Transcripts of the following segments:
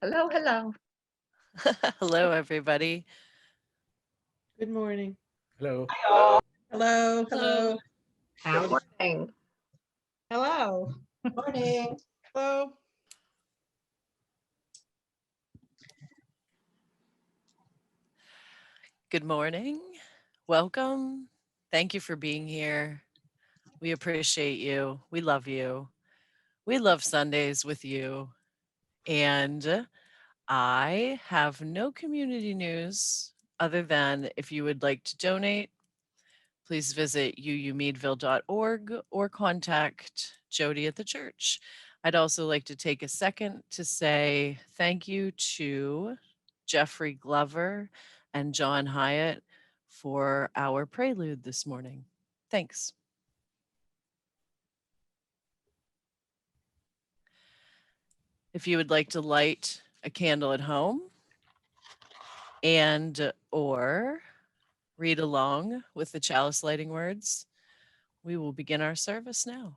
Hello, hello. Hello, everybody. Good morning. Hello. Hello, Hello. hello, Good morning. hello. Morning. Hello. Good morning. Welcome. Thank you for being here. We appreciate you. We love you. We love Sundays with you. And I have no community news other than if you would like to donate, please visit uumeadville.org or contact Jody at the church. I'd also like to take a second to say thank you to Jeffrey Glover and John Hyatt for our prelude this morning. Thanks. If you would like to light a candle at home and or read along with the chalice lighting words, we will begin our service now.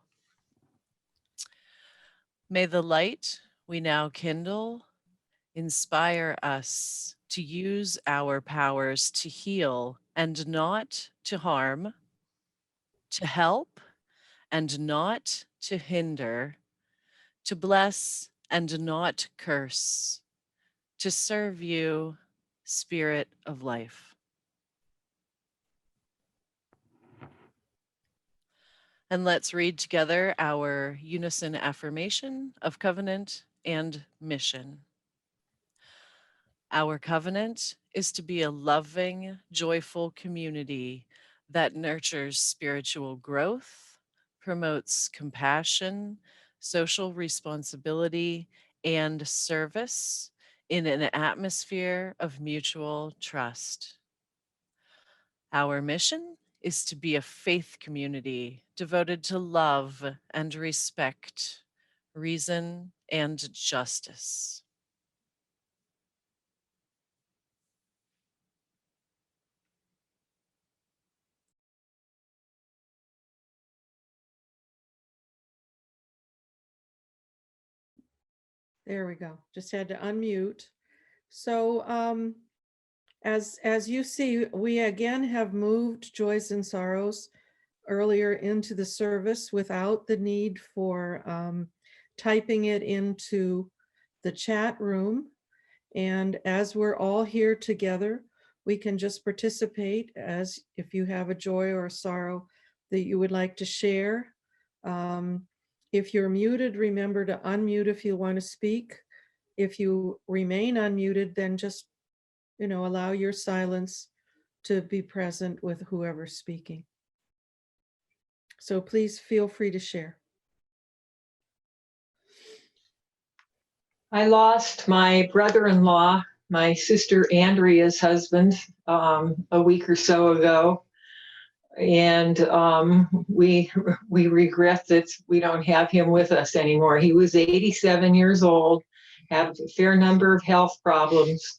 May the light we now kindle inspire us to use our powers to heal and not to harm, to help and not to hinder, to bless and not curse, to serve you, Spirit of life. And let's read together our unison affirmation of covenant and mission. Our covenant is to be a loving, joyful community that nurtures spiritual growth, promotes compassion, social responsibility, and service in an atmosphere of mutual trust. Our mission is to be a faith community devoted to love and respect, reason, and justice. There we go. Just had to unmute. So as you see, we again have moved Joys and Sorrows earlier into the service without the need for typing it into the chat room. And as we're all here together, we can just participate as if you have a joy or a sorrow that you would like to share. If you're muted, remember to unmute if you want to speak. If you remain unmuted, then just, allow your silence to be present with whoever's speaking. So please feel free to share. I lost my brother-in-law, my sister Andrea's husband, a week or so ago. And we regret that we don't have him with us anymore. He was 87 years old, had a fair number of health problems,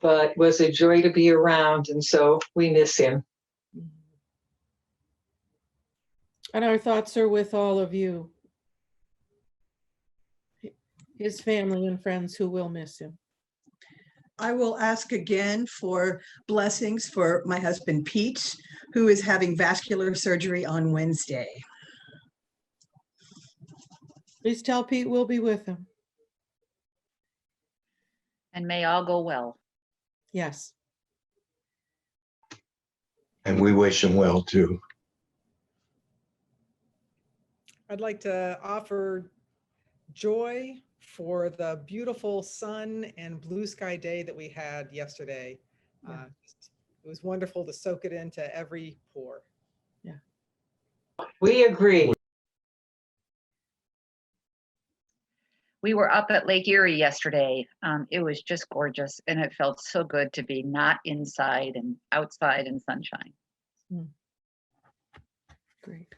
but was a joy to be around. And so we miss him. And our thoughts are with all of you, his family and friends who will miss him. I will ask again for blessings for my husband, Pete, who is having vascular surgery on Wednesday. Please tell Pete we'll be with him. And may all go well. Yes. And we wish him well too. I'd like to offer joy for the beautiful sun and blue sky day that we had yesterday. Yeah. It was wonderful to soak it into every pore. Yeah. We agree. We were up at Lake Erie yesterday. It was just gorgeous, and it felt so good to be not inside and outside in sunshine. Great.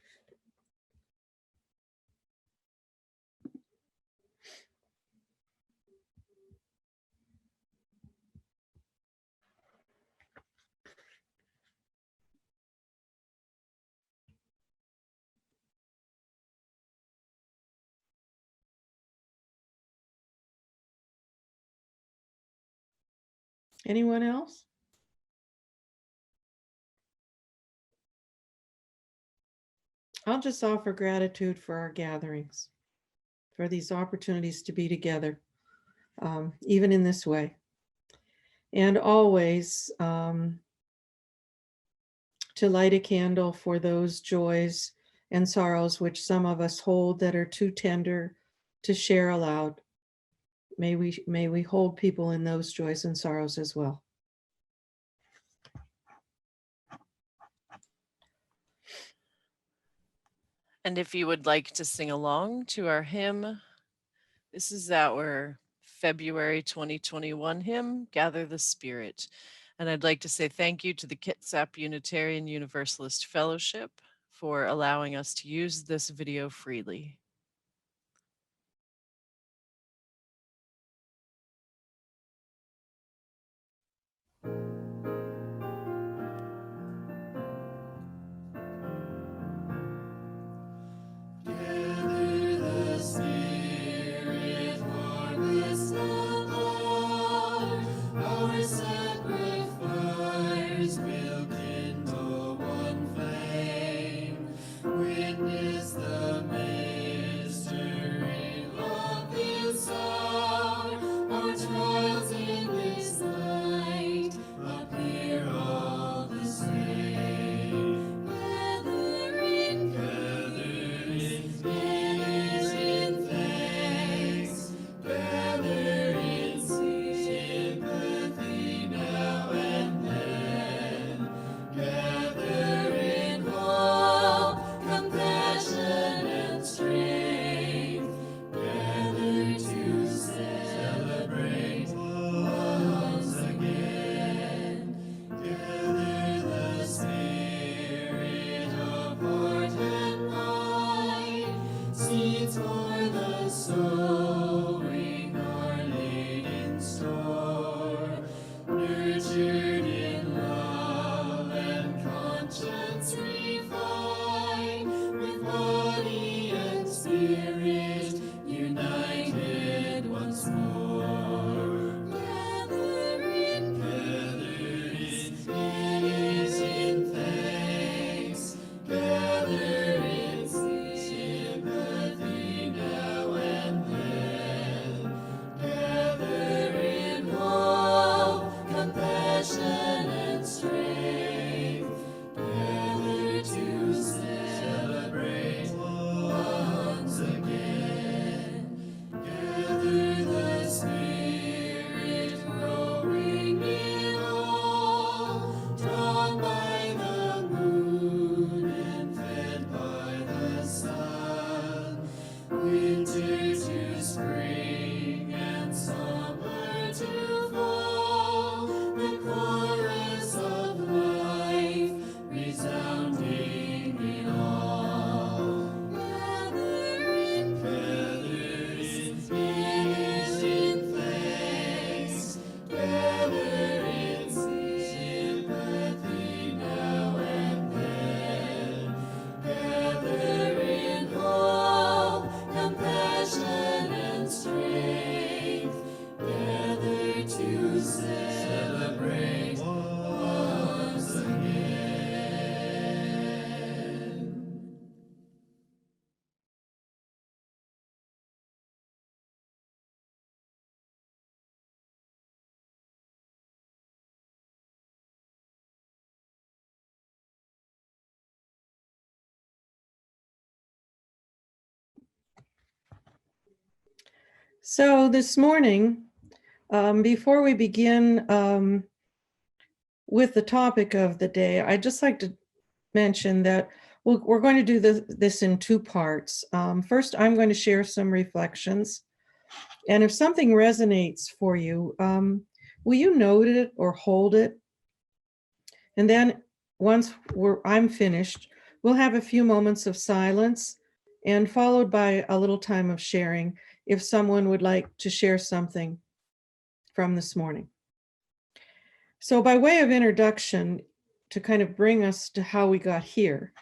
Anyone else? I'll just offer gratitude for our gatherings, for these opportunities to be together, even in this way. And always to light a candle for those joys and sorrows which some of us hold that are too tender to share aloud. May we hold people in those joys and sorrows as well. And if you would like to sing along to our hymn, this is our February 2021 hymn, Gather the Spirit. And I'd like to say thank you to the Kitsap Unitarian Universalist Fellowship for allowing us to use this video freely. So this morning, before we begin with the topic of the day, I'd just like to mention that we're going to do this in two parts. First, I'm going to share some reflections. And if something resonates for you, will you note it or hold it? And then once I'm finished, we'll have a few moments of silence and followed by a little time of sharing if someone would like to share something from this morning. So by way of introduction, to kind of bring us to how we got here,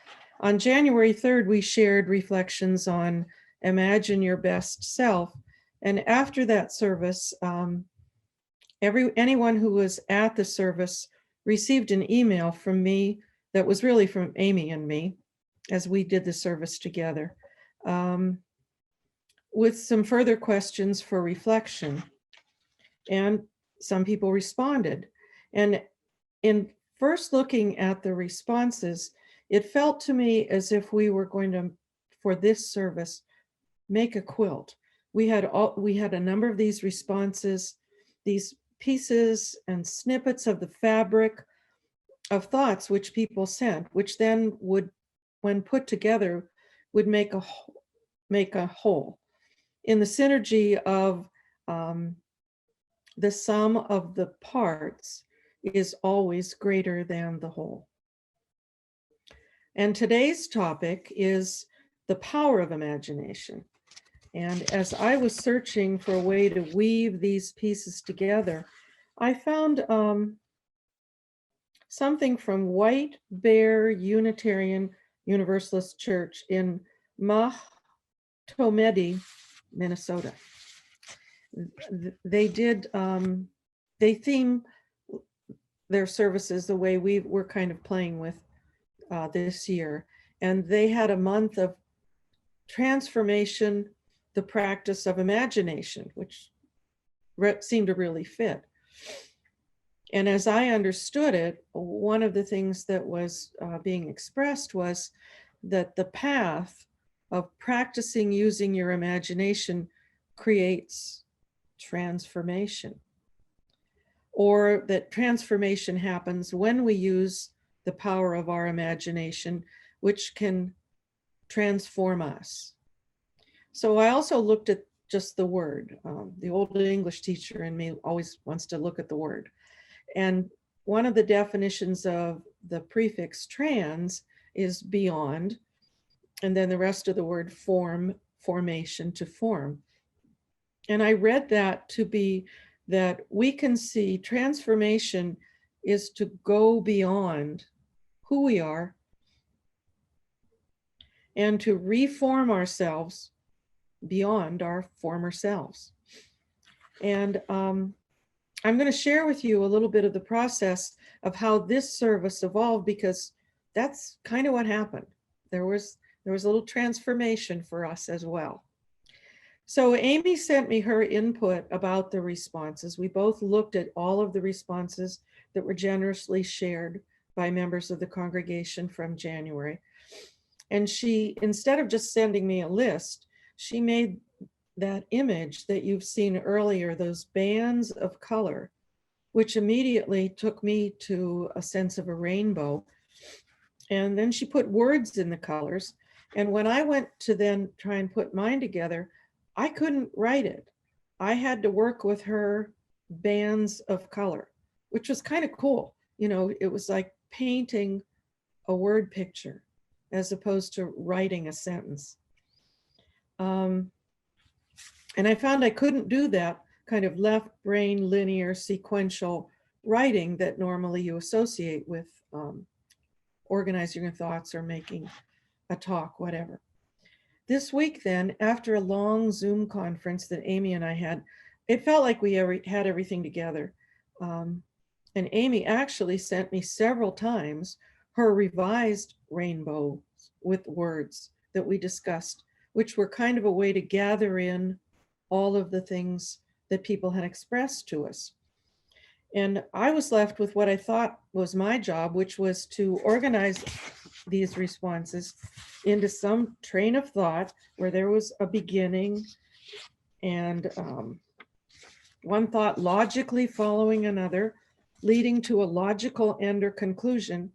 on January 3rd, we shared reflections on Imagine Your Best Self. And after that service, Anyone who was at the service received an email from me that was really from Amy and me as we did the service together, with some further questions for reflection. And some people responded. And in first looking at the responses, it felt to me as if we were going to, for this service, make a quilt. We had a number of these responses, these pieces and snippets of the fabric of thoughts which people sent, which then would, when put together, would make a whole. In the synergy of the sum of the parts is always greater than the whole. And today's topic is the power of imagination. And as I was searching for a way to weave these pieces together, I found something from White Bear Unitarian Universalist Church in Mahtomedi, Minnesota. They theme their services the way we're kind of playing with this year. And they had a month of transformation, the practice of imagination, which seemed to really fit. And as I understood it, one of the things that was being expressed was that the path of practicing using your imagination creates transformation, or that transformation happens when we use the power of our imagination, which can transform us. So I also looked at just the word. The old English teacher in me always wants to look at the word. And one of the definitions of the prefix trans is beyond, and then the rest of the word form, formation, to form. And I read that to be that we can see transformation is to go beyond who we are and to reform ourselves beyond our former selves. And I'm going to share with you a little bit of the process of how this service evolved, because that's kind of what happened. There was a little transformation for us as well. So Amy sent me her input about the responses. We both looked at all of the responses that were generously shared by members of the congregation from January. And she, instead of just sending me a list, she made that image that you've seen earlier, those bands of color, which immediately took me to a sense of a rainbow. And then she put words in the colors. And when I went to then try and put mine together, I couldn't write it. I had to work with her bands of color, which was kind of cool. You know, it was like painting a word picture as opposed to writing a sentence. And I found I couldn't do that kind of left brain linear sequential writing that normally you associate with organizing your thoughts or making a talk, whatever. This week then, after a long Zoom conference that Amy and I had, it felt like we had everything together. And Amy actually sent me several times her revised rainbow with words that we discussed, which were kind of a way to gather in all of the things that people had expressed to us. And I was left with what I thought was my job, which was to organize these responses into some train of thought where there was a beginning and one thought logically following another, leading to a logical end or conclusion,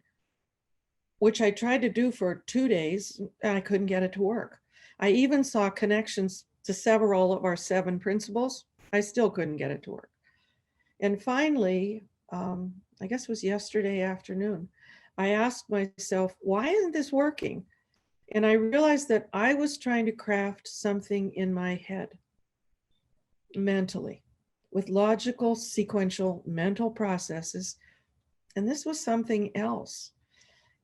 which I tried to do for 2 days, and I couldn't get it to work. I even saw connections to several of our 7 principles. I still couldn't get it to work. And finally, I guess it was yesterday afternoon, I asked myself, why isn't this working? And I realized that I was trying to craft something in my head, mentally, with logical, sequential mental processes. And this was something else.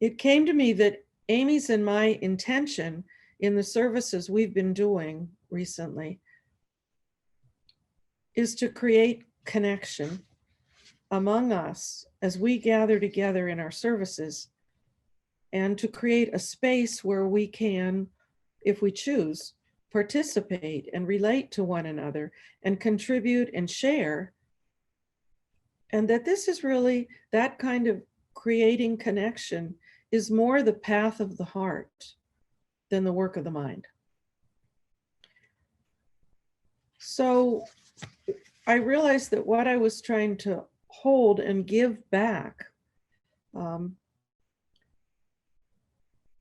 It came to me that Amy's and my intention in the services we've been doing recently is to create connection among us as we gather together in our services, and to create a space where we can, if we choose, participate and relate to one another and contribute and share. And that this is really that kind of creating connection is more the path of the heart than the work of the mind. So I realized that what I was trying to hold and give back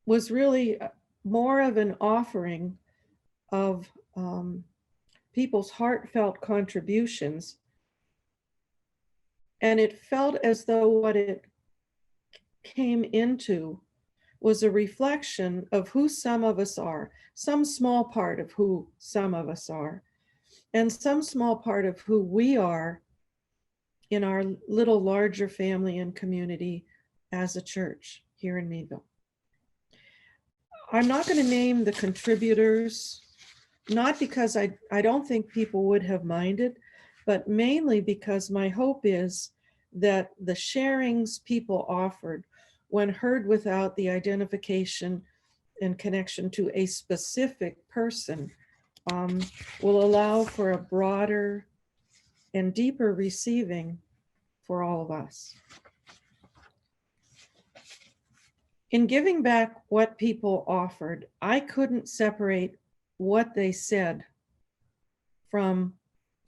was really more of an offering of people's heartfelt contributions. And it felt as though what it came into was a reflection of who some of us are, some small part of who some of us are, and some small part of who we are in our little larger family and community as a church here in Meadville. I'm not going to name the contributors, not because I don't think people would have minded, but mainly because my hope is that the sharings people offered, when heard without the identification and connection to a specific person, will allow for a broader and deeper receiving for all of us. In giving back what people offered, I couldn't separate what they said from,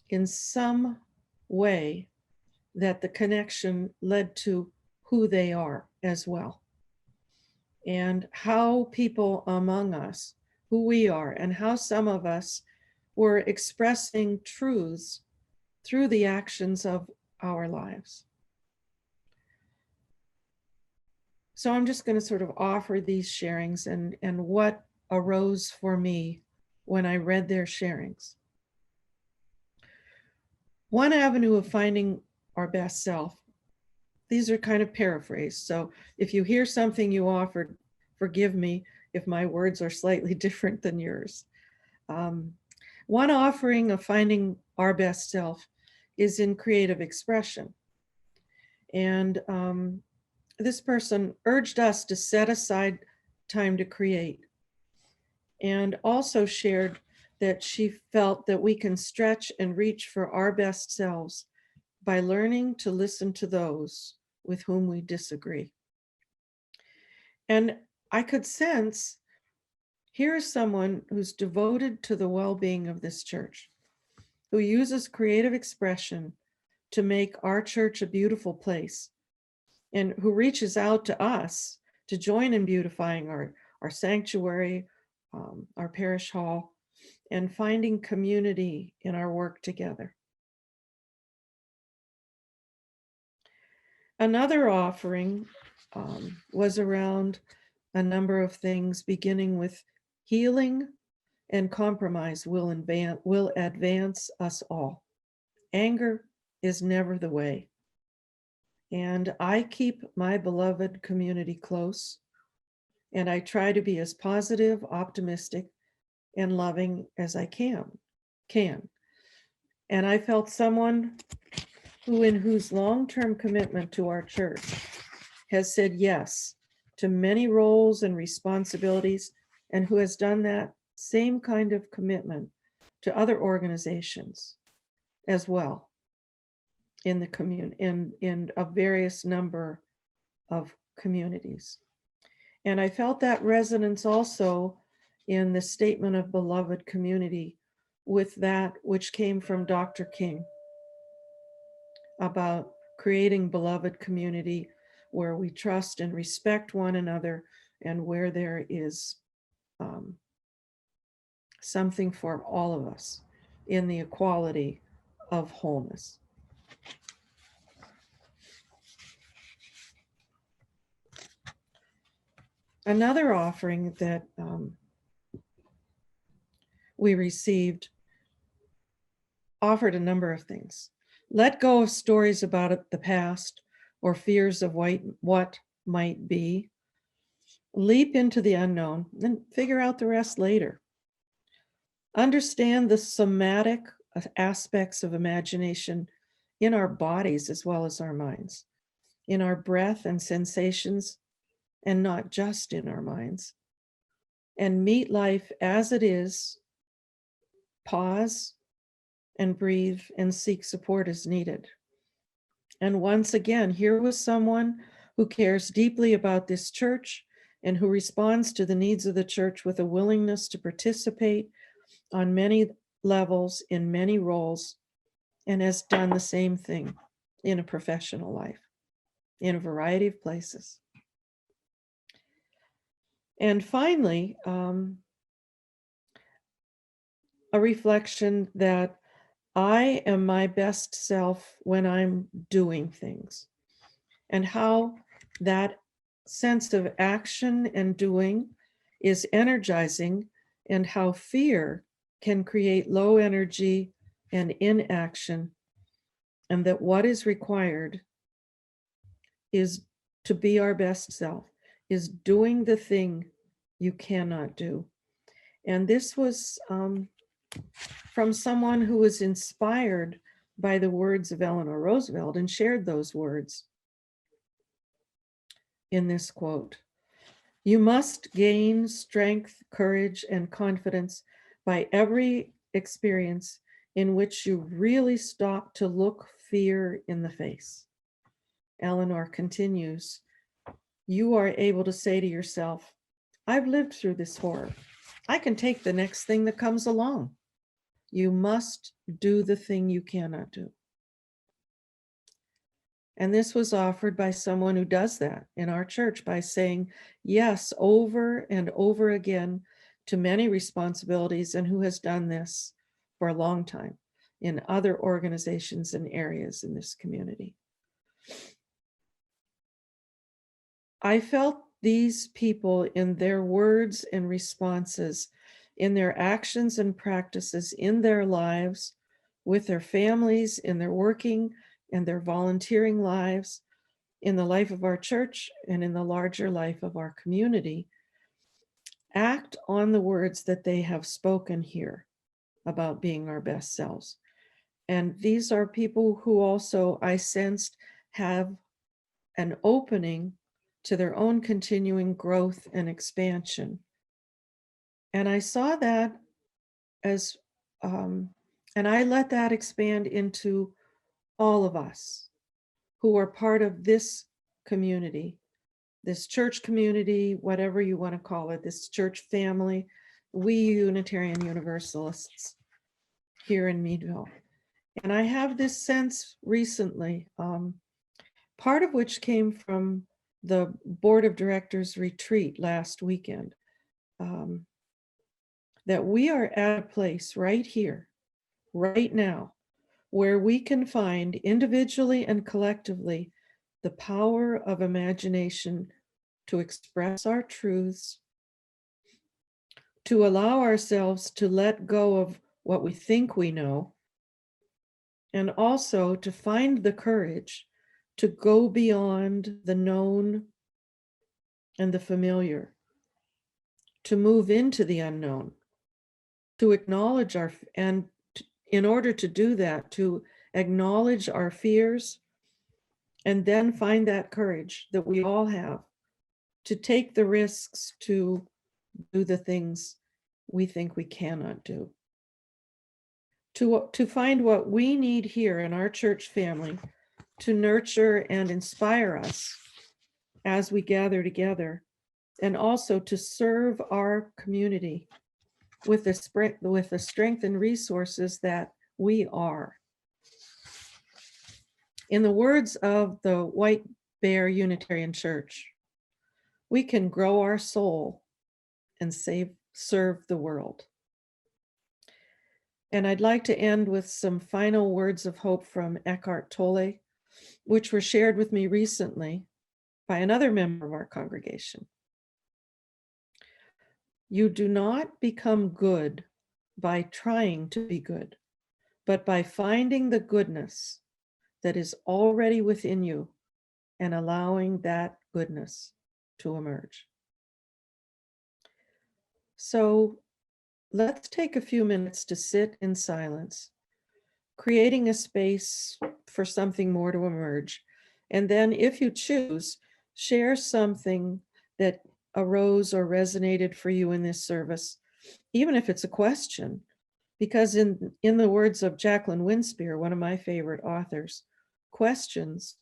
in some way, that the connection led to who they are as well. And how people among us, who we are, and how some of us were expressing truths through the actions of our lives. So I'm just going to sort of offer these sharings and what arose for me when I read their sharings. One avenue of finding our best self, these are kind of paraphrased. So if you hear something you offered, forgive me if my words are slightly different than yours. One offering of finding our best self is in creative expression. And this person urged us to set aside time to create, and also shared that she felt that we can stretch and reach for our best selves by learning to listen to those with whom we disagree. And I could sense, here is someone who's devoted to the well-being of this church, who uses creative expression to make our church a beautiful place, and who reaches out to us to join in beautifying our sanctuary, our parish hall, and finding community in our work together. Another offering was around a number of things, beginning with healing and compromise will advance us all. Anger is never the way. And I keep my beloved community close, and I try to be as positive, optimistic, and loving as I can. And I felt someone in whose long-term commitment to our church has said yes to many roles and responsibilities, and who has done that same kind of commitment to other organizations as well in the community, in a various number of communities. And I felt that resonance also in the statement of beloved community with that which came from Dr. King about creating beloved community where we trust and respect one another, and where there is something for all of us in the equality of wholeness. Another offering that we received offered a number of things. Let go of stories about the past or fears of what might be. Leap into the unknown and figure out the rest later. Understand the somatic aspects of imagination in our bodies as well as our minds, in our breath and sensations, and not just in our minds. And meet life as it is, pause and breathe and seek support as needed. And once again, here was someone who cares deeply about this church and who responds to the needs of the church with a willingness to participate on many levels in many roles, and has done the same thing in a professional life in a variety of places. And finally, a reflection that I am my best self when I'm doing things, and how that sense of action and doing is energizing, and how fear can create low energy and inaction, and that what is required is to be our best self, is doing the thing you cannot do. And this was from someone who was inspired by the words of Eleanor Roosevelt and shared those words in this quote. You must gain strength, courage, and confidence by every experience in which you really stop to look fear in the face. Eleanor continues, you are able to say to yourself, I've lived through this horror. I can take the next thing that comes along. You must do the thing you cannot do. And this was offered by someone who does that in our church by saying yes over and over again to many responsibilities, and who has done this for a long time in other organizations and areas in this community. I felt these people in their words and responses, in their actions and practices, in their lives, with their families, in their working and their volunteering lives, in the life of our church and in the larger life of our community, act on the words that they have spoken here about being our best selves. And these are people who also, I sensed, have an opening to their own continuing growth and expansion. And I saw that as, and I let that expand into all of us who are part of this community, this church community, whatever you want to call it, this church family, we Unitarian Universalists here in Meadville. And I have this sense recently, part of which came from the board of directors retreat last weekend, that we are at a place right here, right now, where we can find individually and collectively the power of imagination to express our truths, to allow ourselves to let go of what we think we know, and also to find the courage to go beyond the known and the familiar, to move into the unknown, to acknowledge our, and in order to do that, to acknowledge our fears, and then find that courage that we all have to take the risks to do the things we think we cannot do. To find what we need here in our church family to nurture and inspire us as we gather together, and also to serve our community with the strength and resources that we are. In the words of the White Bear Unitarian Church, we can grow our soul and serve the world. And I'd like to end with some final words of hope from Eckhart Tolle, which were shared with me recently by another member of our congregation. You do not become good by trying to be good, but by finding the goodness that is already within you and allowing that goodness to emerge. So let's take a few minutes to sit in silence, creating a space for something more to emerge. And then if you choose, share something that arose or resonated for you in this service, even if it's a question, because in the words of Jacqueline Winspear, one of my favorite authors, questions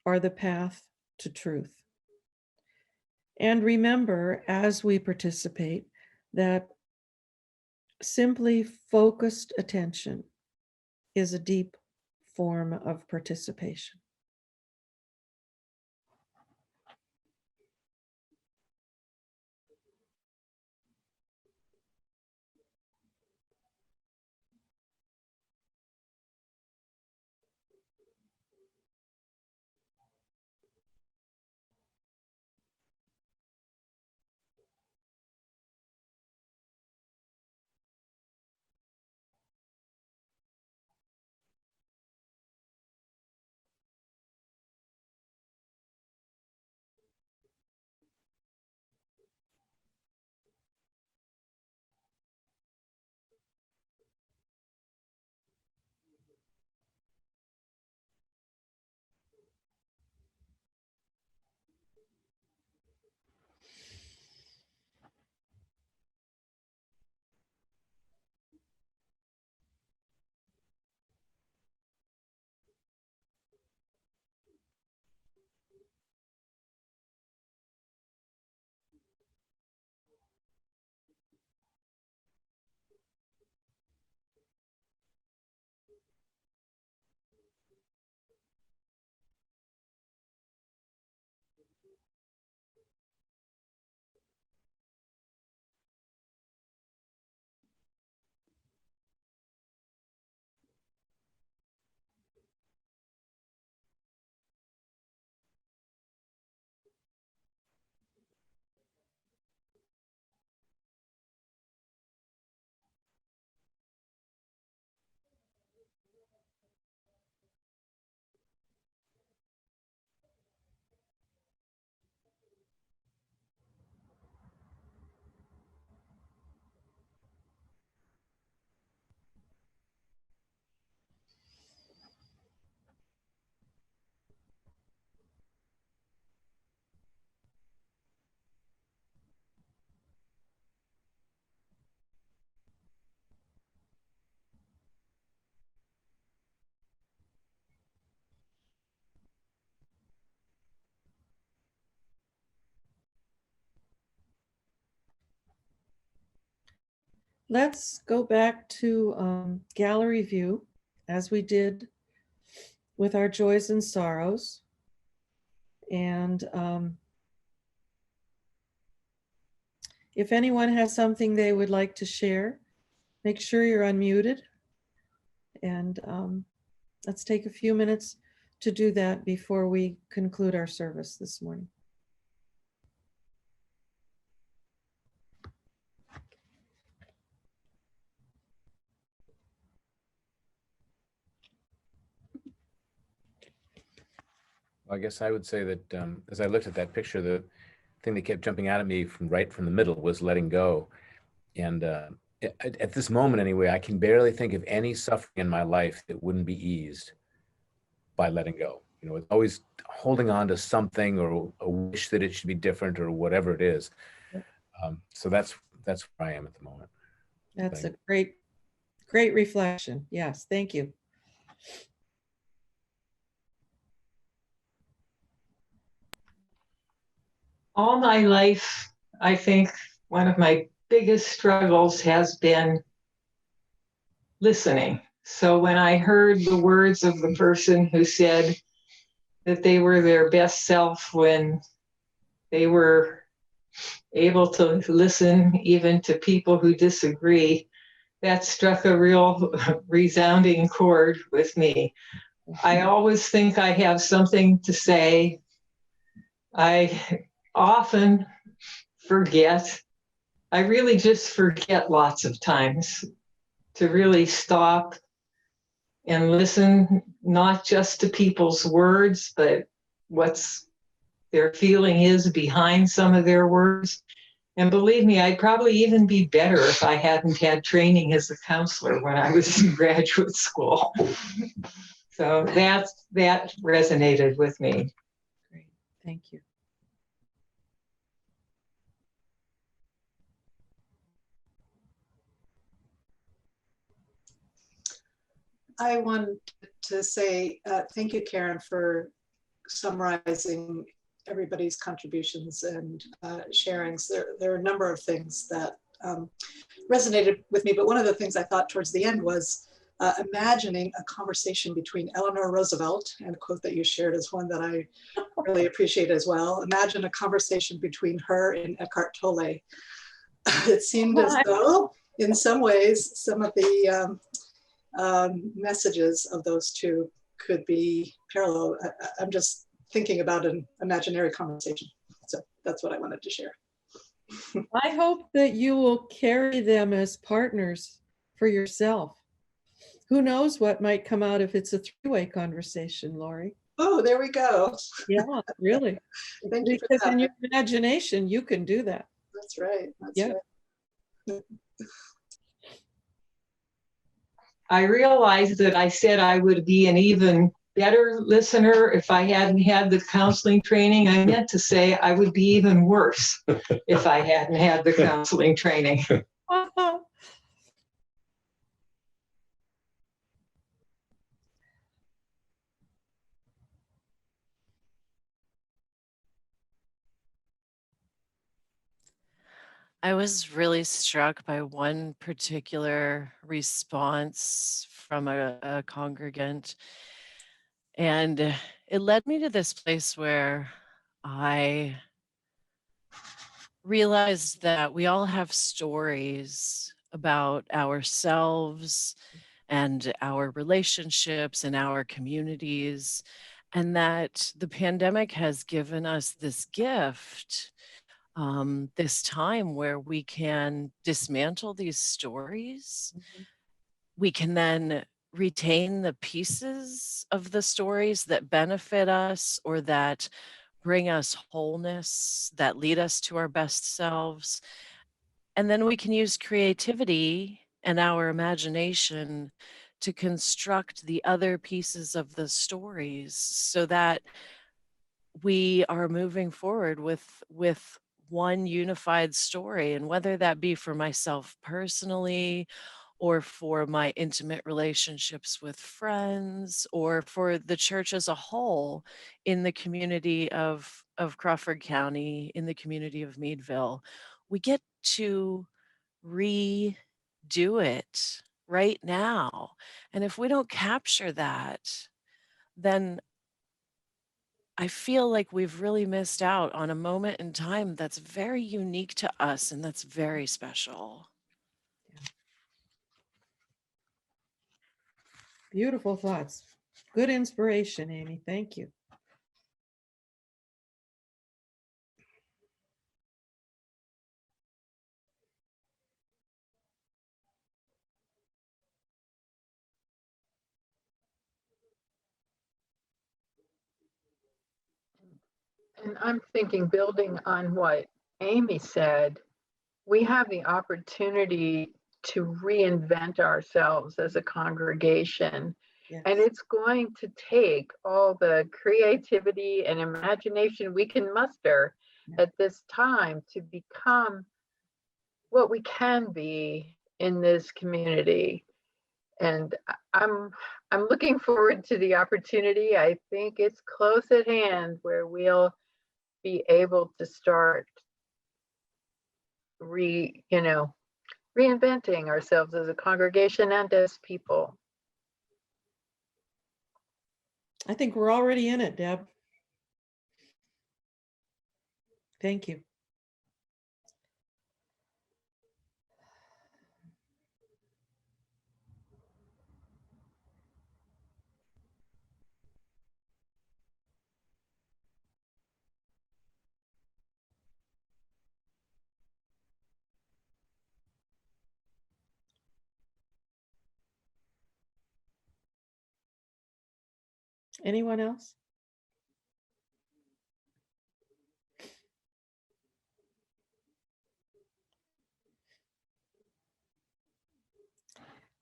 are the path to truth. And remember, as we participate, that simply focused attention is a deep form of participation. Let's go back to gallery view, as we did with our joys and sorrows. And if anyone has something they would like to share, make sure you're unmuted. And let's take a few minutes to do that before we conclude our service this morning. I guess I would say that as I looked at that picture, the thing that kept jumping out at me from right from the middle was letting go. And at this moment anyway, I can barely think of any suffering in my life that wouldn't be eased by letting go. You know, it's always holding on to something or a wish that it should be different or whatever it is. So that's where I am at the moment. That's a great reflection. Yes, thank you. All my life, I think one of my biggest struggles has been listening. So when I heard the words of the person who said that they were their best self when they were able to listen even to people who disagree, that struck a real resounding chord with me. I always think I have something to say. I often forget. I really just forget lots of times to really stop and listen, not just to people's words, but what's their feeling is behind some of their words. And believe me, I'd probably even be better if I hadn't had training as a counselor when I was in graduate school. So that resonated with me. Great, thank you. I wanted to say thank you, Karen, for summarizing everybody's contributions and sharings. There are a number of things that resonated with me, but one of the things I thought towards the end was imagining a conversation between Eleanor Roosevelt, and a quote that you shared is one that I really appreciate as well. Imagine a conversation between her and Eckhart Tolle. It seemed as though, in some ways, some of the messages of those two could be parallel. I'm just thinking about an imaginary conversation. So that's what I wanted to share. I hope that you will carry them as partners for yourself. Who knows what might come out if it's a three-way conversation, Lori? Oh, there we go. Yeah, really. Thank you for Because that. in your imagination, you can do that. That's right. That's Yeah. right. I realized that I said I would be an even better listener if I hadn't had the counseling training. I meant to say I would be even worse if I hadn't had the counseling training. I was really struck by one particular response from a congregant, and it led me to this place where I realized that we all have stories about ourselves and our relationships and our communities, and that the pandemic has given us this gift, this time where we can dismantle these stories. We can then retain the pieces of the stories that benefit us or that bring us wholeness, that lead us to our best selves. And then we can use creativity and our imagination to construct the other pieces of the stories so that we are moving forward with one unified story. And whether that be for myself personally, or for my intimate relationships with friends, or for the church as a whole in the community of Crawford County, in the community of Meadville, we get to redo it right now. And if we don't capture that, then I feel like we've really missed out on a moment in time that's very unique to us and that's very special. Beautiful thoughts. Good inspiration, Amy. Thank you. And I'm thinking, building on what Amy said, we have the opportunity to reinvent ourselves as a congregation. Yes. And it's going to take all the creativity and imagination we can muster at this time to become what we can be in this community. And I'm looking forward to the opportunity. I think it's close at hand where we'll be able to start reinventing ourselves as a congregation and as people. I think we're already in it, Deb. Thank you. Anyone else?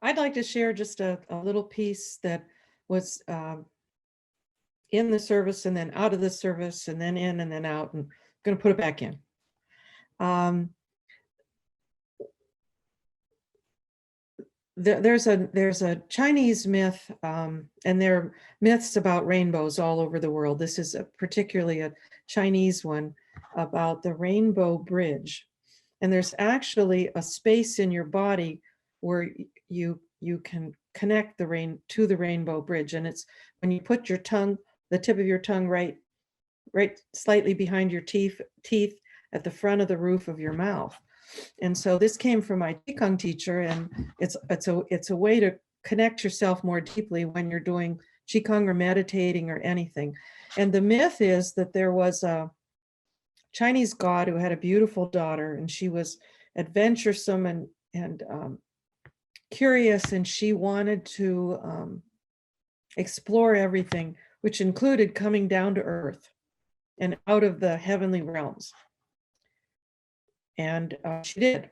I'd like to share just a little piece that was in the service and then out of the service and then in and then out, and I'm going to put it back in. There's a Chinese myth, and there are myths about rainbows all over the world. This is particularly a Chinese one about the Rainbow Bridge. And there's actually a space in your body where you can connect to the Rainbow Bridge. And it's when you put your tongue, the tip of your tongue right slightly behind your teeth at the front of the roof of your mouth. And so this came from my Qigong teacher, and it's a way to connect yourself more deeply when you're doing Qigong or meditating or anything. And the myth is that there was a Chinese god who had a beautiful daughter, and she was adventuresome and curious, and she wanted to explore everything, which included coming down to earth and out of the heavenly realms. And she did.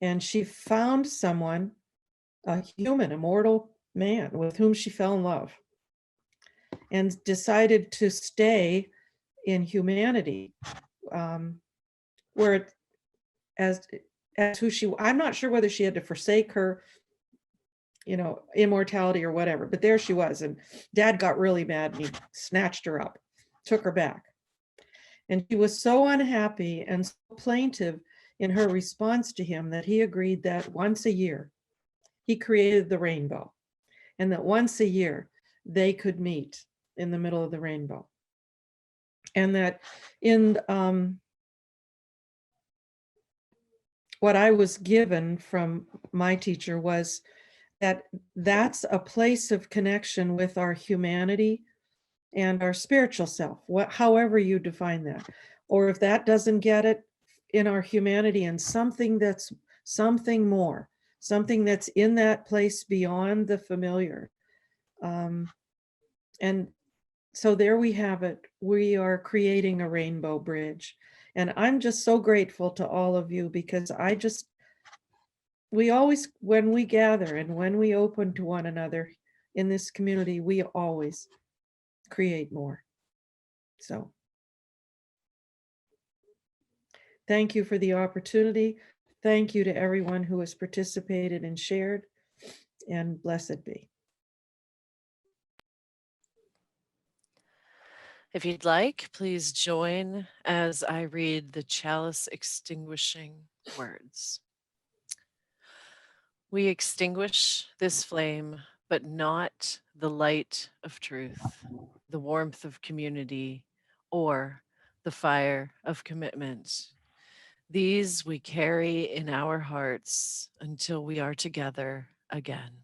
And she found someone, a human, a mortal man with whom she fell in love, and decided to stay in humanity, where as who she, I'm not sure whether she had to forsake her, immortality or whatever, but there she was. And Dad got really mad and he snatched her up, took her back. And she was so unhappy and so plaintive in her response to him that he agreed that once a year he created the rainbow, and that once a year they could meet in the middle of the rainbow. And that in what I was given from my teacher was that that's a place of connection with our humanity and our spiritual self, however you define that. Or if that doesn't get it, in our humanity and something that's something more, something that's in that place beyond the familiar. And so there we have it. We are creating a rainbow bridge. And I'm just so grateful to all of you, because we always, when we gather and when we open to one another in this community, we always create more. So thank you for the opportunity. Thank you to everyone who has participated and shared, and blessed be. If you'd like, please join as I read the chalice extinguishing words. We extinguish this flame, but not the light of truth, the warmth of community, or the fire of commitment. These we carry in our hearts until we are together again.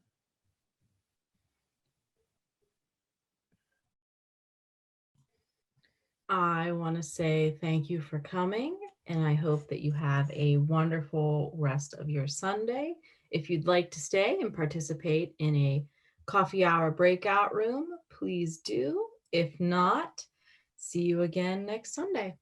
I want to say thank you for coming, and I hope that you have a wonderful rest of your Sunday. If you'd like to stay and participate in a coffee hour breakout room, please do. If not, see you again next Sunday.